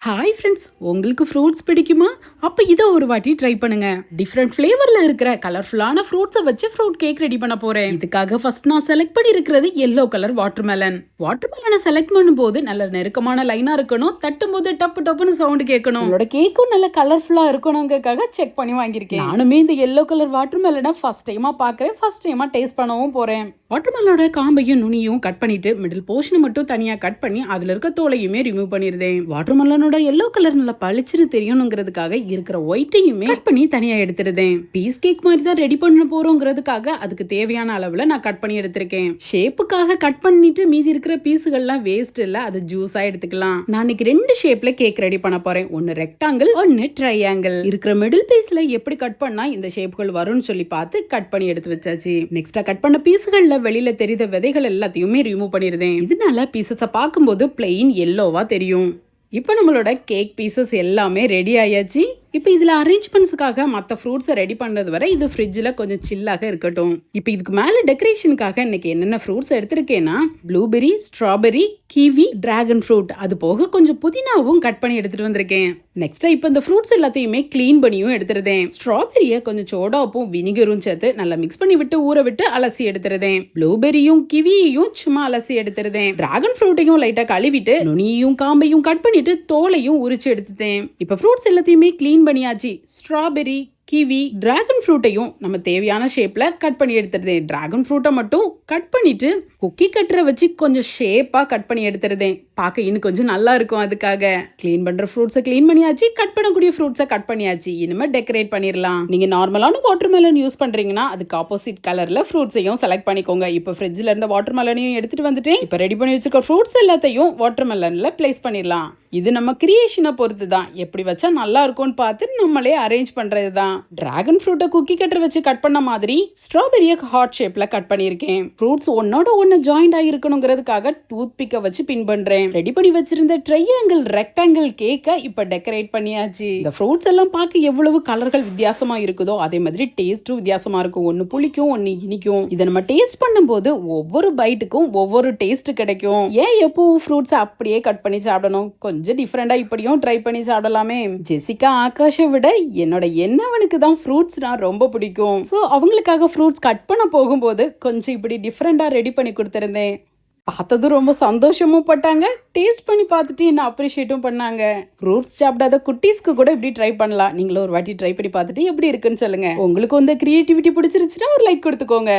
Hi friends, உங்களுக்கு fruits பிடிக்குமா? அப்போ இதை ஒரு வாட்டி ட்ரை பண்ணுங்க. டிஃப்ரெண்ட் ஃப்ளேவரில் இருக்கிற கலர்ஃபுல்லான ஃப்ரூட்ஸை வச்சு ஃப்ரூட் கேக் ரெடி பண்ண போறேன். இதுக்காக ஃபர்ஸ்ட் நான் செலக்ட் பண்ணியிருக்கிறது எல்லோ கலர் வாட்டர்மெலன். வாட்டர்மெலனை செலக்ட் பண்ணும்போது நல்ல நெருக்கமான லைனா இருக்கணும், தட்டும் போது டப்பு டப்புன்னு சவுண்ட் கேட்கணும். உங்களோட கேக்கும் நல்ல கலர்ஃபுல்லா இருக்கணுங்கிறதுக்காக செக் பண்ணி வாங்கியிருக்கேன். நானுமே இந்த எல்லோ கலர் வாட்டர்மெலனை ஃபர்ஸ்ட் டைமா பார்க்குறேன், ஃபர்ஸ்ட் டைமா டேஸ்ட் பண்ணவும் போறேன். வாட்டர்மெலனோட காம்பையும் நுனியும் கட் பண்ணிட்டு மிடில் போர்ஷனை மட்டும் தனியா கட் பண்ணி அதுல இருக்க தோலையுமே ரிமூவ் பண்ணிருந்தேன். வாட்டர்மெலனோட எல்லோ கலர் நல்லா பளிச்சுன்னு தெரியணுங்கிறதுக்காக இருக்கிற ஒயிட்டையுமே கட் பண்ணி தனியா எடுத்துருந்தேன். பீஸ் கேக் மாதிரி தான் ரெடி பண்ண போறோங்கிறதுக்காக அதுக்கு தேவையான அளவுல நான் கட் பண்ணி எடுத்திருக்கேன். ஷேப்புக்காக கட் பண்ணிட்டு மீதி இருக்கிற பீஸுகள்லாம் வேஸ்ட் இல்ல, அது ஜூஸா எடுத்துக்கலாம். நான் இன்னைக்கு ரெண்டு ஷேப்ல கேக் ரெடி பண்ண போறேன். ஒன்னு ரெக்டாங்கிள், ஒன்னு ட்ரையாங்கிள். இருக்கிற மிடில் பீஸ்ல எப்படி கட் பண்ணா இந்த ஷேப்புகள் வரும்னு சொல்லி பார்த்து கட் பண்ணி எடுத்து வச்சாச்சு. நெக்ஸ்டா கட் பண்ண பீஸுகள்ல வெளியில தெரிந்த விதைகள் எல்லாத்தையுமே ரிமூவ் பண்ணிருந்தேன். இதனால பீசஸ பார்க்கும்போது பிளெயின் எல்லோவா தெரியும். இப்போ நம்மளோட கேக் பீசஸ் எல்லாமே ரெடி ஆயாச்சு. இப்போ இதில் அரேஞ்ச்மெண்ட்ஸுக்காக மற்ற ஃப்ரூட்ஸை ரெடி பண்ணுறது வரை இது ஃப்ரிட்ஜில் கொஞ்சம் சில்லாக இருக்கட்டும். இப்போ இதுக்கு மேலே டெக்கரேஷனுக்காக இன்னைக்கு என்னென்ன ஃப்ரூட்ஸ் எடுத்திருக்கேன்னா blueberry, strawberry, kiwi, dragon fruit, அது போக கொஞ்சம் புதினாவும் கட் பண்ணி எடுத்துட்டு வந்திருக்கேன். நெக்ஸ்டா இப்போ இந்த ஃப்ரூட்ஸ் எல்லாத்தையுமே க்ளீன் பண்ணியும் எடுத்துருதேன். ஸ்ட்ராபெரியை கொஞ்சம் சோடாப்பும் வினிகரும் சேர்த்து நல்லா மிக்ஸ் பண்ணி விட்டு ஊற விட்டு அலசி எடுத்துருதேன். ப்ளூபெரியும் கிவியையும் சும்மா அலசி எடுத்துருதேன். டிராகன் ஃப்ரூட்டையும் லைட்டா கழுவிட்டு நுனியையும் காம்பையும் கட் பண்ணிட்டு தோலையும் உரிச்சு எடுத்துட்டேன். இப்போ ஃப்ரூட்ஸ் எல்லாத்தையுமே க்ளீன் பண்ணியாச்சு. ஸ்ட்ராபெரி, கிவி, டிராகன் ஃப்ரூட்டையும் நம்ம தேவையான ஷேப்ல கட் பண்ணி எடுத்துருதேன். டிராகன் ஃப்ரூட்டை மட்டும் கட் பண்ணிட்டு குக்கி கட்டரை வச்சு கொஞ்சம் ஷேப்பா கட் பண்ணி எடுத்துருதேன். பார்க்க இன்னும் கொஞ்சம் நல்லா இருக்கும். அதுக்காக க்ளீன் பண்ற ஃப்ரூட்ஸை க்ளீன் பண்ணியாச்சு, கட் பண்ணக்கூடிய ஃப்ரூட்ஸை கட் பண்ணியாச்சு. இனிமே டெக்கரேட் பண்ணிடலாம். நீங்க நார்மலான வாட்டர்மெலன் யூஸ் பண்றீங்கன்னா அதுக்கு ஆப்போசிட் கலர்ல ஃப்ரூட்ஸையும் செலக்ட் பண்ணிக்கோங்க. இப்போ ஃப்ரிட்ஜ்ல இருந்த வாட்டர்மெலனையும் எடுத்துட்டு வந்துட்டேன். இப்போ ரெடி பண்ணி வச்சுக்க ஃப்ரூட்ஸ் எல்லாத்தையும் வாட்டர்மெலன்ல பிளேஸ் பண்ணிடலாம். இது நம்ம கிரியேஷனை பொறுத்து தான், எப்படி வச்சா நல்லா இருக்கும்னு பார்த்து நம்மளே அரேஞ்ச் பண்றது தான். டிராகன் ஃப்ரூட்டை குக்கி கட்டர் வச்சு கட் பண்ண மாதிரி ஸ்ட்ராபெரியை ஹார்ட் ஷேப்ல கட் பண்ணியிருக்கேன். ஃப்ரூட்ஸ் ஒன்னோட ஒன்னு ஜாயிண்ட் ஆகிருக்கணுங்கிறதுக்காக டூத் பிக்கை வச்சு பின் பண்றேன். ரெடி பண்ணி வச்சிருந்த ட்ரையாங்கிள், ரெக்டாங்கிள் கேக்கை இப்ப டெக்கரேட் பண்ணியாச்சு. இந்த ஃப்ரூட்ஸ் எல்லாம் பார்க்க எவ்வளவு கலர்கள் வித்தியாசமா இருக்குதோ அதே மாதிரி டேஸ்டும் வித்தியாசமா இருக்கும். ஒன்னு புளிக்கும், ஒன்னு இனிக்கும். இதை நம்ம டேஸ்ட் பண்ணும்போது ஒவ்வொரு பைட்டுக்கும் ஒவ்வொரு டேஸ்ட் கிடைக்கும். ஏன் எப்பவும் ஃப்ரூட்ஸ் அப்படியே கட் பண்ணி சாப்பிடணும்? கொஞ்சம் டிஃபரெண்டா இப்படியும் ட்ரை பண்ணி சாப்பிடலாமே. ஜெசிகா ஆகாஷை விட என்னோட என்னவனுக்கு தான் ஃப்ரூட்ஸ்னா ரொம்ப பிடிக்கும். ஸோ அவங்களுக்காக ஃப்ரூட்ஸ் கட் பண்ண போகும்போது கொஞ்சம் இப்படி டிஃபரெண்டா ரெடி பண்ணி கொடுத்துருந்தேன். பார்த்ததும் ரொம்ப சந்தோஷமும் பட்டாங்க, டேஸ்ட் பண்ணி பார்த்துட்டு என்ன அப்ரிஷியேட்டும் பண்ணாங்க. ஃப்ரூட்ஸ் சாப்பிடாத குட்டீஸ்க்கு கூட இப்படி ட்ரை பண்ணலாம். நீங்களும் ஒரு வாட்டி ட்ரை பண்ணி பார்த்துட்டு எப்படி இருக்குன்னு சொல்லுங்க. உங்களுக்கு வந்து கிரியேட்டிவிட்டி பிடிச்சிருச்சுன்னா ஒரு லைக் கொடுத்துக்கோங்க.